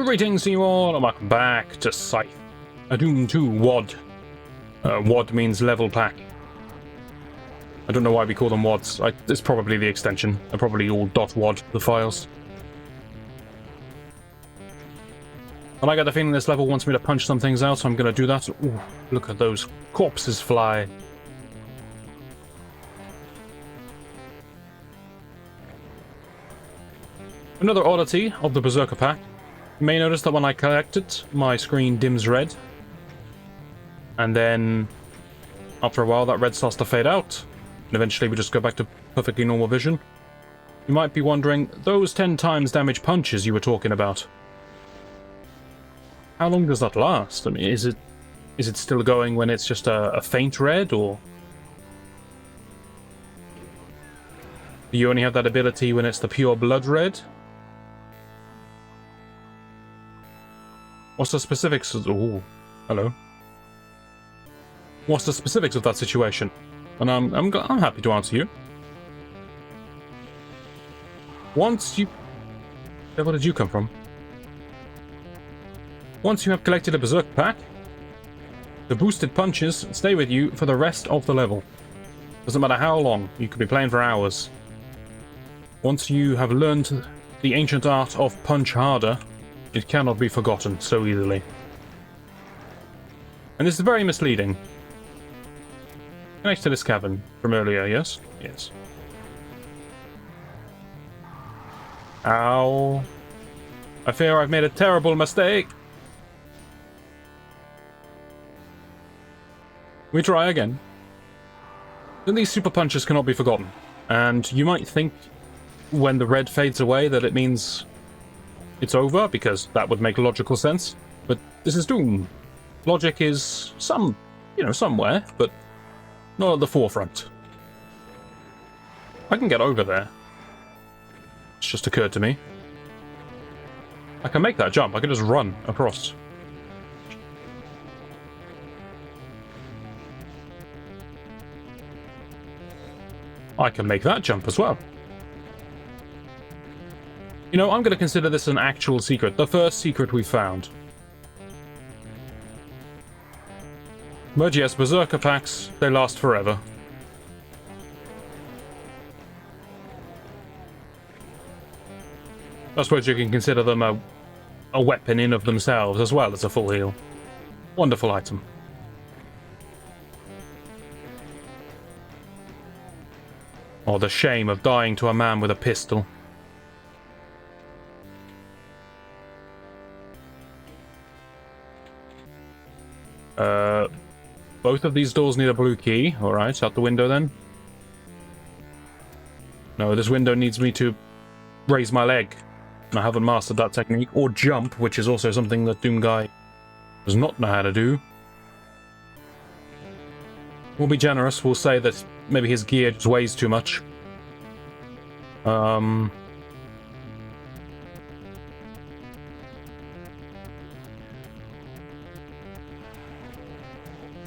Greetings to you all, and welcome back to Scythe. A Doom 2 WOD. WOD means level pack. I don't know why we call them WODs. It's probably the extension. They're probably all .wad, the files. And I got the feeling this level wants me to punch some things out, so I'm going to do that. Ooh, look at those corpses fly. Another oddity of the Berserker pack. You may notice that when I collect it, my screen dims red. And then, after a while, that red starts to fade out. And eventually we just go back to perfectly normal vision. You might be wondering, those 10 times damage punches you were talking about, how long does that last? I mean, is it still going when it's just a faint red, or do you only have that ability when it's the pure blood red? What's the specifics of... Oh, hello. What's the specifics of that situation? And I'm happy to answer you. Once you... Where did you come from? Once you have collected a Berserk pack, the boosted punches stay with you for the rest of the level. Doesn't matter how long, you could be playing for hours. Once you have learned the ancient art of punch harder, it cannot be forgotten so easily. And this is very misleading. Next to this cavern from earlier, yes? Yes. Ow. I fear I've made a terrible mistake. We try again. Then these super punches cannot be forgotten. And you might think when the red fades away that it means it's over, because that would make logical sense. But this is Doom. Logic is somewhere, but not at the forefront. I can get over there. It's just occurred to me. I can make that jump. I can just run across. I can make that jump as well. You know, I'm going to consider this an actual secret. The first secret we found. But yes, Berserker packs, they last forever. I suppose you can consider them a weapon in of themselves as well as a full heal. Wonderful item. Oh, the shame of dying to a man with a pistol. Both of these doors need a blue key. Alright, out the window then. No, this window needs me to raise my leg. And I haven't mastered that technique. Or jump, which is also something that Doom Guy does not know how to do. We'll be generous. We'll say that maybe his gear just weighs too much.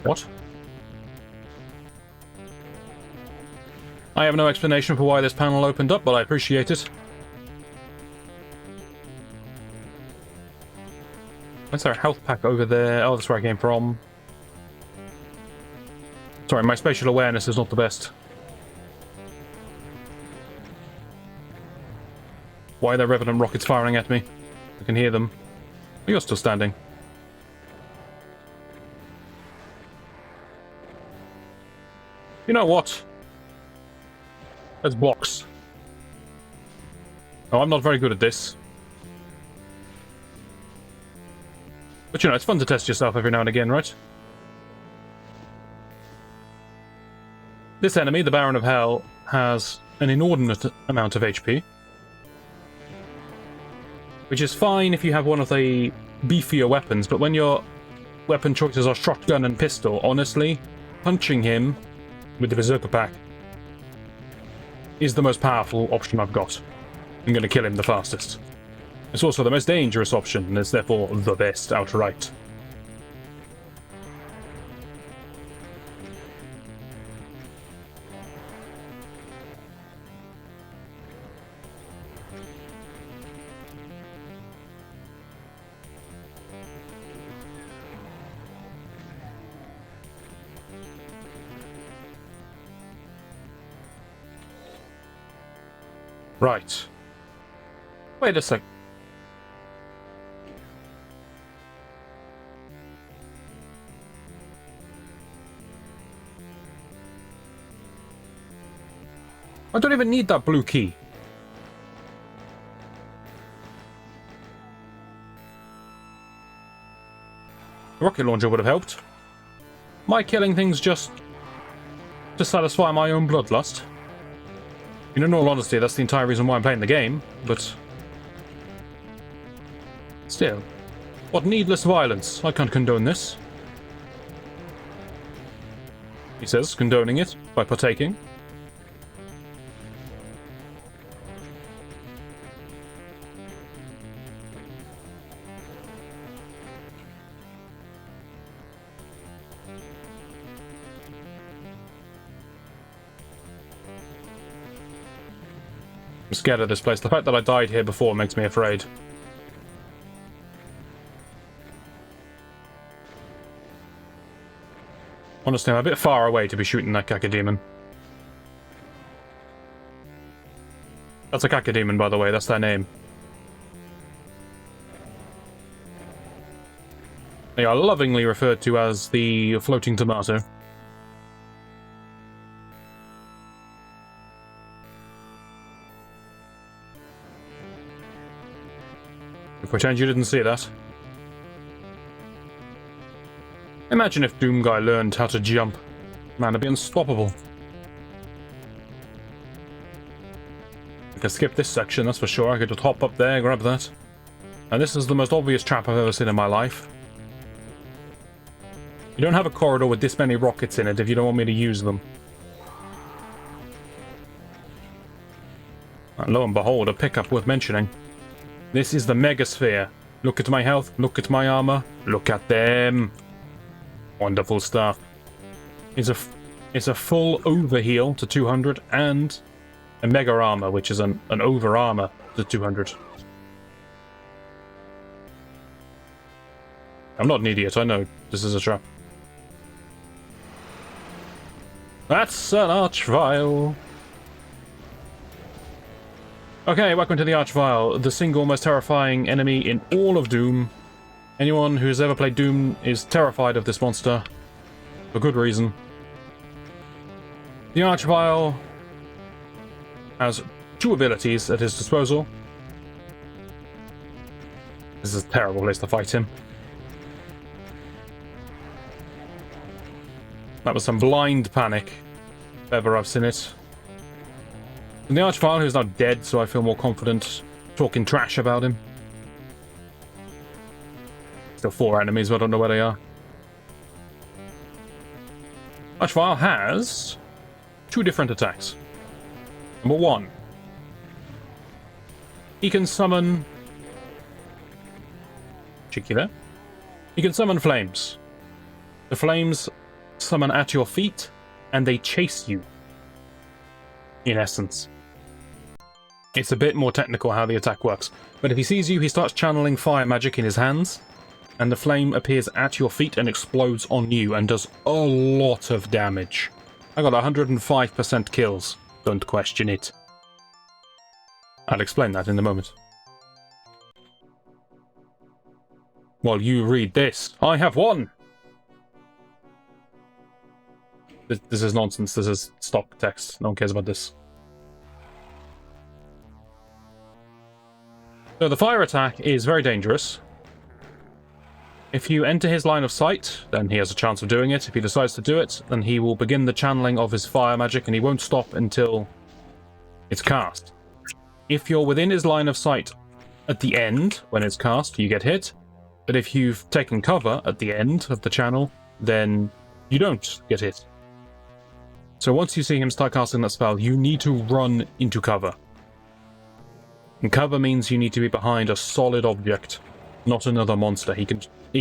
What? I have no explanation for why this panel opened up, but I appreciate it. What's our health pack over there? Oh, that's where I came from. Sorry, my spatial awareness is not the best. Why are there Revenant rockets firing at me? I can hear them. You're still standing. You know what? There's blocks. Oh, I'm not very good at this. But you know, it's fun to test yourself every now and again, right? This enemy, the Baron of Hell, has an inordinate amount of HP. Which is fine if you have one of the beefier weapons, but when your weapon choices are shotgun and pistol, honestly, punching him with the Berserker pack is the most powerful option I've got. I'm going to kill him the fastest. It's also the most dangerous option, and it's therefore the best outright. Right. Wait a sec. I don't even need that blue key. A rocket launcher would have helped. Am I killing things just to satisfy my own bloodlust? In all honesty, that's the entire reason why I'm playing the game, but... still. What needless violence. I can't condone this. He says, condoning it by partaking. I'm scared of this place. The fact that I died here before makes me afraid. Honestly, I'm a bit far away to be shooting that cacodemon. That's a cacodemon, by the way. That's their name. They are lovingly referred to as the floating tomato. Pretend you didn't see that. Imagine if Doom Guy learned how to jump. Man, it'd be unstoppable. I could skip this section, that's for sure. I could just hop up there, grab that. And this is the most obvious trap I've ever seen in my life. You don't have a corridor with this many rockets in it if you don't want me to use them. And lo and behold, a pickup worth mentioning. This is the Megasphere. Look at my health, look at my armor, look at them. Wonderful stuff. It's a full overheal to 200 and a Mega Armor, which is an over armor to 200. I'm not an idiot, I know this is a trap. That's an Archvile. Okay, welcome to the Archvile, the single most terrifying enemy in all of Doom. Anyone who has ever played Doom is terrified of this monster. For good reason. The Archvile has two abilities at his disposal. This is a terrible place to fight him. That was some blind panic, if ever I've seen it. And the Archvile, who's now dead, so I feel more confident talking trash about him. Still 4 enemies, but I don't know where they are. Archvile has 2 different attacks. Number 1. He can summon... cheeky there. He can summon flames. The flames summon at your feet, and they chase you. In essence. It's a bit more technical how the attack works, but if he sees you, he starts channeling fire magic in his hands, and the flame appears at your feet and explodes on you and does a lot of damage. I got 105% kills, don't question it. I'll explain that in a moment. While you read this, I have won! This is nonsense, this is stock text, no one cares about this. So the fire attack is very dangerous. If you enter his line of sight, then he has a chance of doing it. If he decides to do it, then he will begin the channeling of his fire magic and he won't stop until it's cast. If you're within his line of sight at the end, when it's cast, you get hit. But if you've taken cover at the end of the channel, then you don't get hit. So once you see him start casting that spell, you need to run into cover. And cover means you need to be behind a solid object, not another monster. He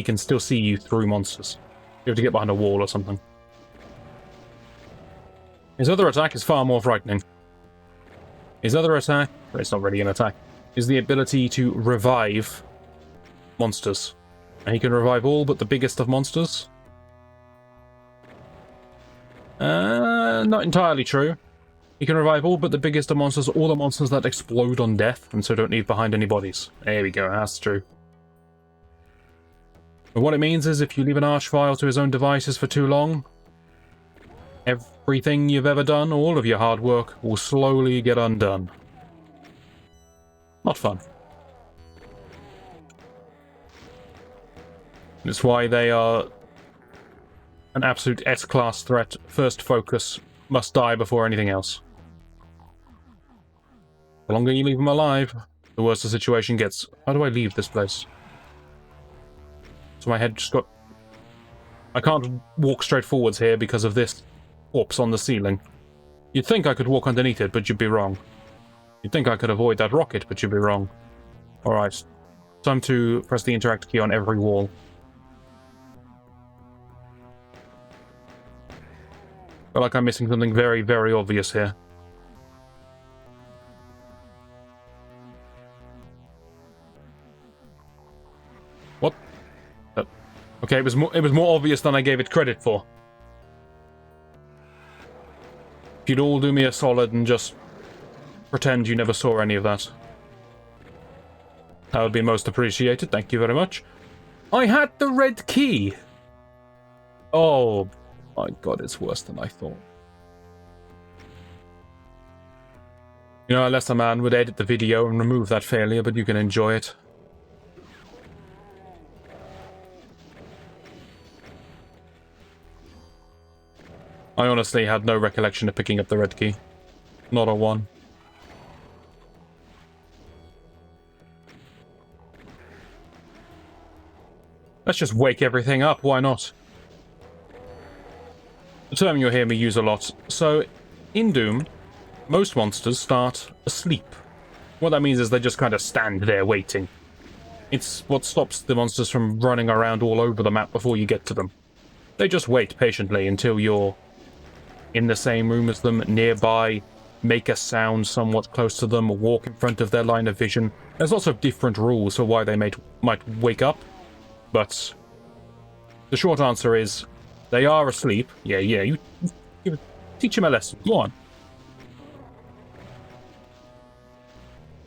can still see you through monsters. You have to get behind a wall or something. His other attack is far more frightening. His other attack, it's not really an attack, is the ability to revive monsters. And he can revive all but the biggest of monsters. Not entirely true. You can revive all but the biggest of monsters, all the monsters that explode on death, and so don't leave behind any bodies. There we go, that's true. But what it means is if you leave an archvile to his own devices for too long, everything you've ever done, all of your hard work, will slowly get undone. Not fun. That's why they are an absolute S-class threat. First focus, must die before anything else. The longer you leave them alive, the worse the situation gets. How do I leave this place? So my head just got... I can't walk straight forwards here because of this corpse on the ceiling. You'd think I could walk underneath it, but you'd be wrong. You'd think I could avoid that rocket, but you'd be wrong. Alright. Time to press the interact key on every wall. I feel like I'm missing something very, very obvious here. What? Okay, it was more obvious than I gave it credit for. If you'd all do me a solid and just pretend you never saw any of that. That would be most appreciated, thank you very much. I had the red key! Oh my god, it's worse than I thought. You know, unless a man would edit the video and remove that failure, but you can enjoy it. I honestly had no recollection of picking up the red key. Not a one. Let's just wake everything up, why not? A term you'll hear me use a lot. So, in Doom, most monsters start asleep. What that means is they just kind of stand there waiting. It's what stops the monsters from running around all over the map before you get to them. They just wait patiently until you're in the same room as them, nearby, make a sound somewhat close to them, walk in front of their line of vision. There's lots of different rules for why they might wake up, but the short answer is they are asleep. Yeah, you teach them a lesson. Go on.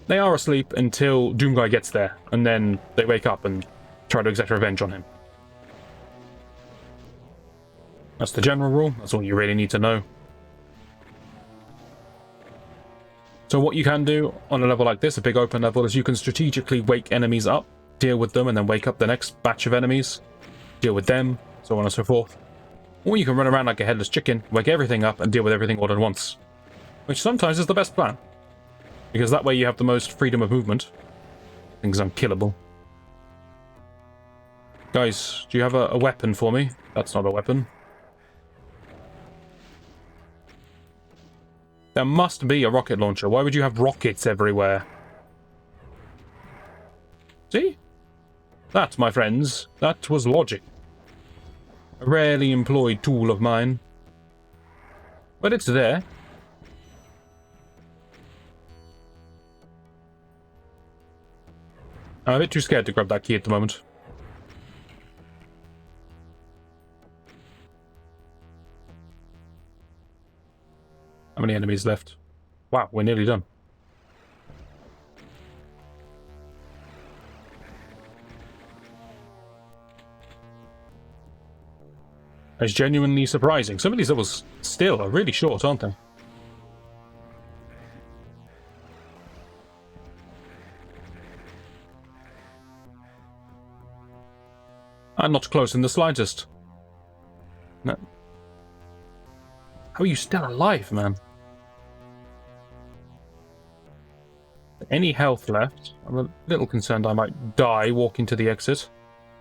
They are asleep until Doomguy gets there, and then they wake up and try to exact revenge on him. That's the general rule. That's all you really need to know. So what you can do on a level like this, a big open level, is you can strategically wake enemies up, deal with them, and then wake up the next batch of enemies, deal with them, so on and so forth. Or you can run around like a headless chicken, wake everything up, and deal with everything all at once. Which sometimes is the best plan. Because that way you have the most freedom of movement. Things unkillable. Guys, do you have a weapon for me? That's not a weapon. There must be a rocket launcher. Why would you have rockets everywhere? See? That, my friends, that was logic. A rarely employed tool of mine. But it's there. I'm a bit too scared to grab that key at the moment. How many enemies left? Wow, we're nearly done. That's genuinely surprising. Some of these levels still are really short, aren't they? I'm not close in the slightest. No. How are you still alive, man? Any health left? I'm a little concerned I might die walking to the exit.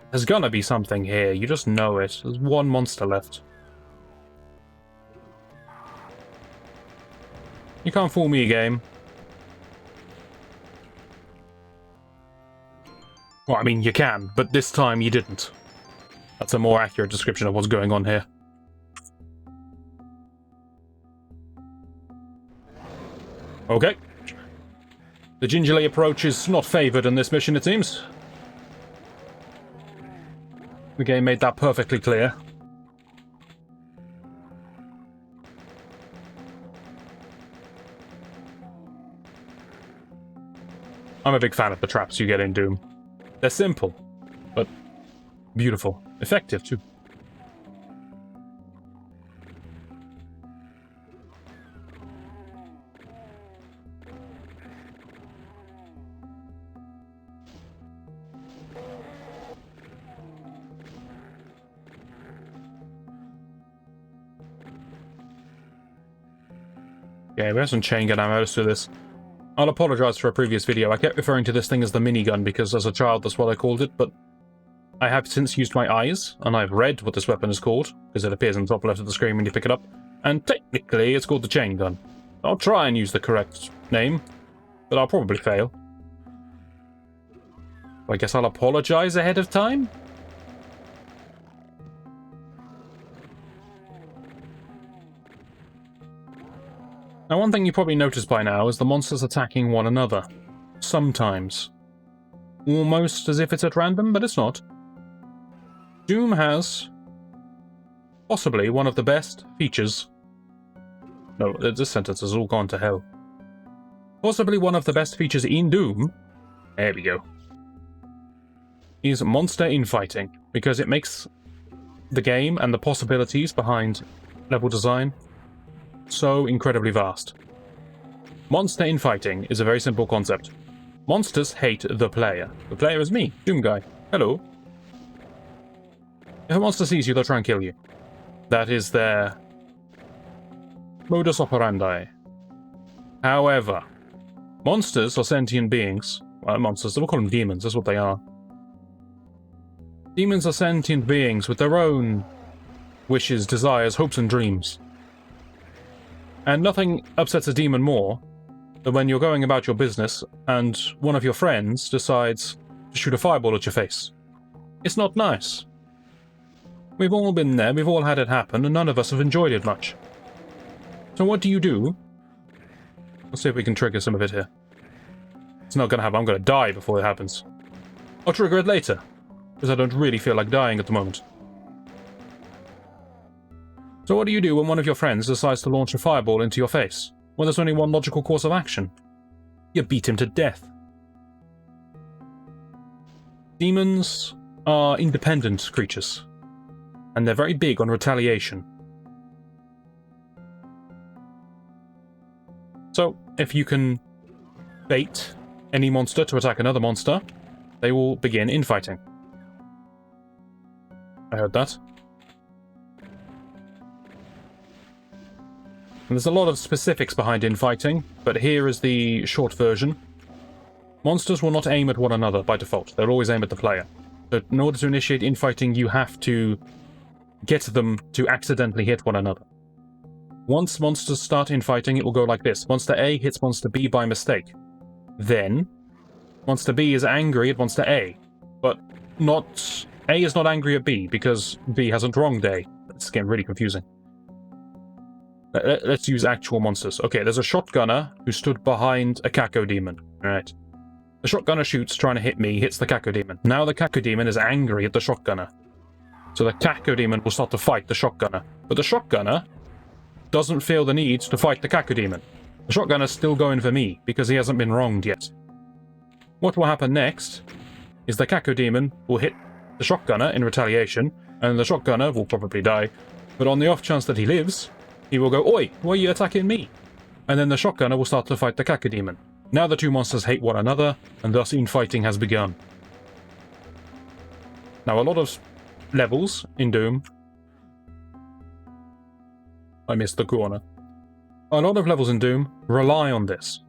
There's gonna be something here, you just know it. There's one monster left. You can't fool me, game. Well, I mean, you can, but this time you didn't. That's a more accurate description of what's going on here. Okay. The gingerly approach is not favoured in this mission, it seems. The game made that perfectly clear. I'm a big fan of the traps you get in Doom. They're simple, but beautiful. Effective, too. Okay, we have some chain gun ammo. Let's do this. I'll apologise for a previous video. I kept referring to this thing as the minigun because as a child that's what I called it, but I have since used my eyes, and I've read what this weapon is called, because it appears in the top left of the screen when you pick it up, and technically it's called the chain gun. I'll try and use the correct name, but I'll probably fail. I guess I'll apologise ahead of time? Now, one thing you probably noticed by now is the monsters attacking one another. Sometimes. Almost as if it's at random, but it's not. Doom has possibly one of the best features. No, this sentence has all gone to hell. Possibly one of the best features in Doom, there we go, is monster infighting, because it makes the game and the possibilities behind level design so incredibly vast. Monster infighting is a very simple concept. Monsters hate the player. The player is me, Doom Guy. Hello. If a monster sees you, they'll try and kill you. That is their modus operandi. However, monsters are sentient beings. Well, monsters, we'll call them demons, that's what they are. Demons are sentient beings with their own wishes, desires, hopes, and dreams. And nothing upsets a demon more than when you're going about your business and one of your friends decides to shoot a fireball at your face. It's not nice. We've all been there, we've all had it happen, and none of us have enjoyed it much. So what do? Let's see if we can trigger some of it here. It's not gonna happen, I'm gonna die before it happens. I'll trigger it later, because I don't really feel like dying at the moment. So what do you do when one of your friends decides to launch a fireball into your face? Well, there's only one logical course of action. You beat him to death. Demons are independent creatures, and they're very big on retaliation. So, if you can bait any monster to attack another monster, they will begin infighting. I heard that. And there's a lot of specifics behind infighting, but here is the short version. Monsters will not aim at one another by default. They'll always aim at the player. But in order to initiate infighting, you have to get them to accidentally hit one another. Once monsters start infighting, it will go like this. Monster A hits Monster B by mistake. Then, Monster B is angry at Monster A. But not... A is not angry at B, because B hasn't wronged A. It's getting really confusing. Let's use actual monsters. Okay, there's a shotgunner who stood behind a Cacodemon. Alright. The shotgunner shoots, trying to hit me, hits the Cacodemon. Now the Cacodemon is angry at the shotgunner. So the Cacodemon will start to fight the shotgunner. But the shotgunner doesn't feel the need to fight the Cacodemon. The shotgunner's still going for me, because he hasn't been wronged yet. What will happen next is the Cacodemon will hit the shotgunner in retaliation, and the shotgunner will probably die. But on the off chance that he lives, he will go, "Oi, why are you attacking me?" And then the shotgunner will start to fight the Cacodemon. Now the two monsters hate one another, and thus infighting has begun. Now a lot of levels in Doom... I missed the corner. A lot of levels in Doom rely on this.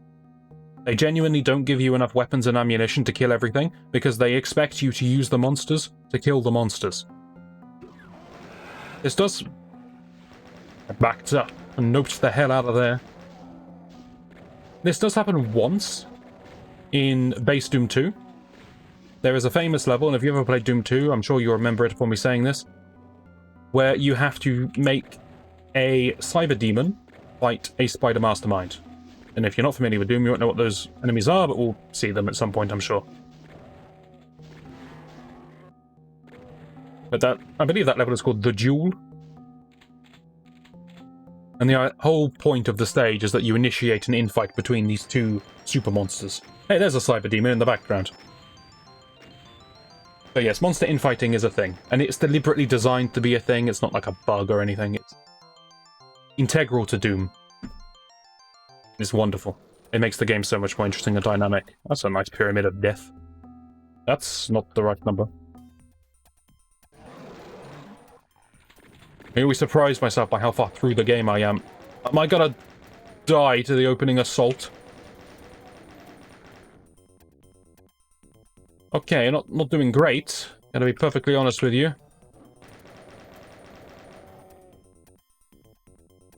They genuinely don't give you enough weapons and ammunition to kill everything, because they expect you to use the monsters to kill the monsters. This does... I backed up and noped the hell out of there. This does happen once in base Doom 2. There is a famous level, and if you ever played Doom 2, I'm sure you'll remember it for me saying this, where you have to make a cyber demon fight a spider mastermind. And if you're not familiar with Doom, you won't know what those enemies are, but we'll see them at some point, I'm sure. But that, I believe that level is called The Duel. And the whole point of the stage is that you initiate an infight between these two super monsters. Hey, there's a cyber demon in the background. So yes, monster infighting is a thing, and it's deliberately designed to be a thing. It's not like a bug or anything. It's integral to Doom. It's wonderful. It makes the game so much more interesting and dynamic. That's a nice pyramid of death. That's not the right number. I always surprise myself by how far through the game I am. Am I gonna die to the opening assault? Okay, not doing great. Gotta be perfectly honest with you.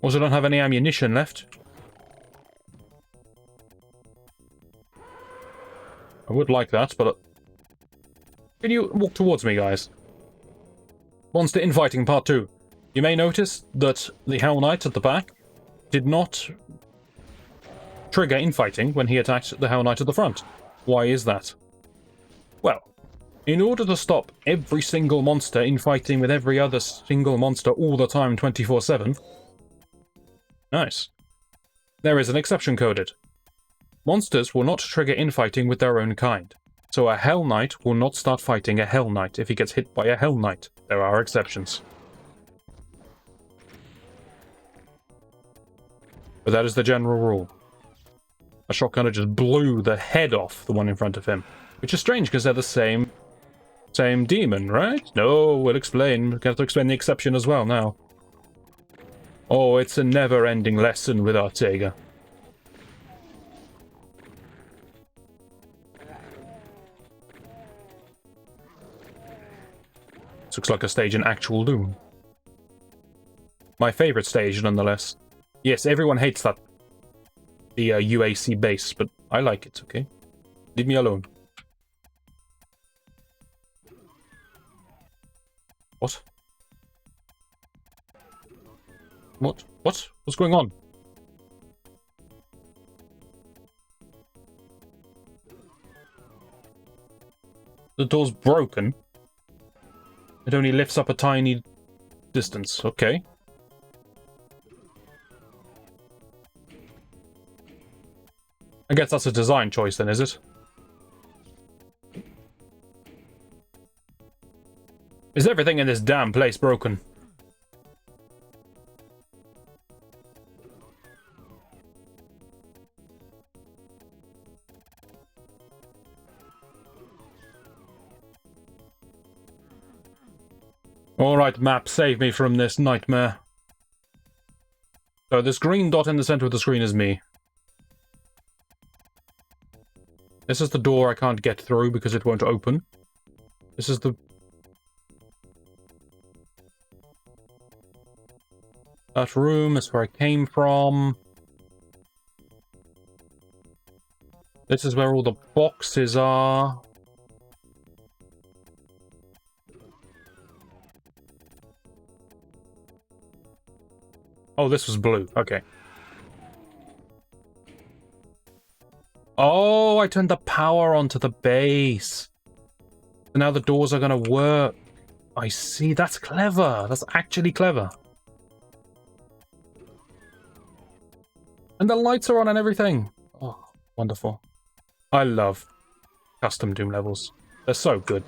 Also don't have any ammunition left. I would like that, but... Can you walk towards me, guys? Monster Infighting Part 2. You may notice that the Hell Knight at the back did not trigger infighting when he attacked the Hell Knight at the front. Why is that? Well, in order to stop every single monster infighting with every other single monster all the time 24/7... Nice. There is an exception coded. Monsters will not trigger infighting with their own kind. So a Hell Knight will not start fighting a Hell Knight if he gets hit by a Hell Knight. There are exceptions. But that is the general rule. A shotgunner just blew the head off the one in front of him. Which is strange, because they're the same demon, right? No, we'll explain. We've got to explain the exception as well now. Oh, it's a never-ending lesson with Ortega. This looks like a stage in actual Doom. My favourite stage, nonetheless. Yes, everyone hates that. The UAC base, but I like it, okay? Leave me alone. What? What? What? What's going on? The door's broken. It only lifts up a tiny distance. Okay. I guess that's a design choice then, is it? Is everything in this damn place broken? Alright, map, save me from this nightmare. So this green dot in the center of the screen is me. This is the door I can't get through because it won't open. This is the... That room is where I came from. This is where all the boxes are. Oh, this was blue. Okay. Oh, I turned the power onto the base. So now the doors are going to work. I see. That's clever. That's actually clever. And the lights are on and everything. Oh, wonderful. I love custom Doom levels. They're so good.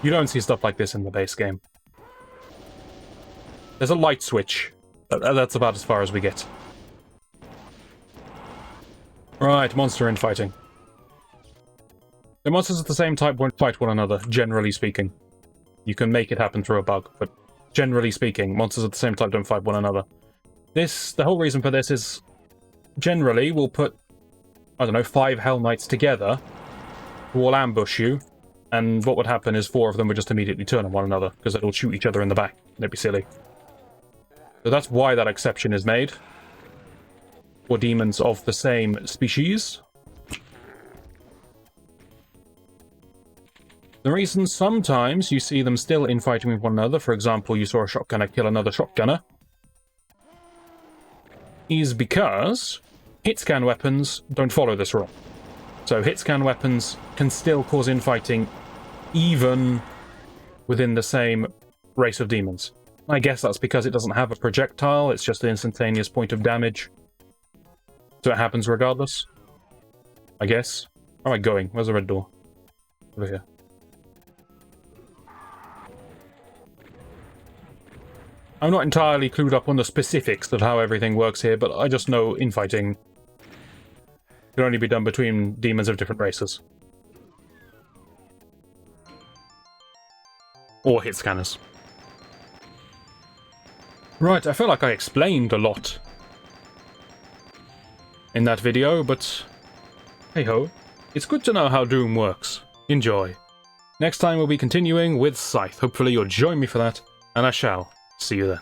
You don't see stuff like this in the base game. There's a light switch. That's about as far as we get. Right, monster infighting. The monsters of the same type won't fight one another, generally speaking. You can make it happen through a bug, but generally speaking, monsters of the same type don't fight one another. The whole reason for this is, generally, we'll put, I don't know, 5 Hell Knights together, who will ambush you, and what would happen is 4 of them would just immediately turn on one another, because they'll shoot each other in the back. They'd be silly. So that's why that exception is made. For demons of the same species. The reason sometimes you see them still infighting with one another, for example, you saw a shotgunner kill another shotgunner, is because hit-scan weapons don't follow this rule. So hit-scan weapons can still cause infighting even within the same race of demons. I guess that's because it doesn't have a projectile, it's just an instantaneous point of damage. So it happens regardless. I guess. Where am I going? Where's the red door? Over here. I'm not entirely clued up on the specifics of how everything works here, but I just know infighting can only be done between demons of different races. Or hit scanners. Right, I feel like I explained a lot in that video, but hey-ho. It's good to know how Doom works. Enjoy. Next time we'll be continuing with Scythe. Hopefully you'll join me for that, and I shall see you then.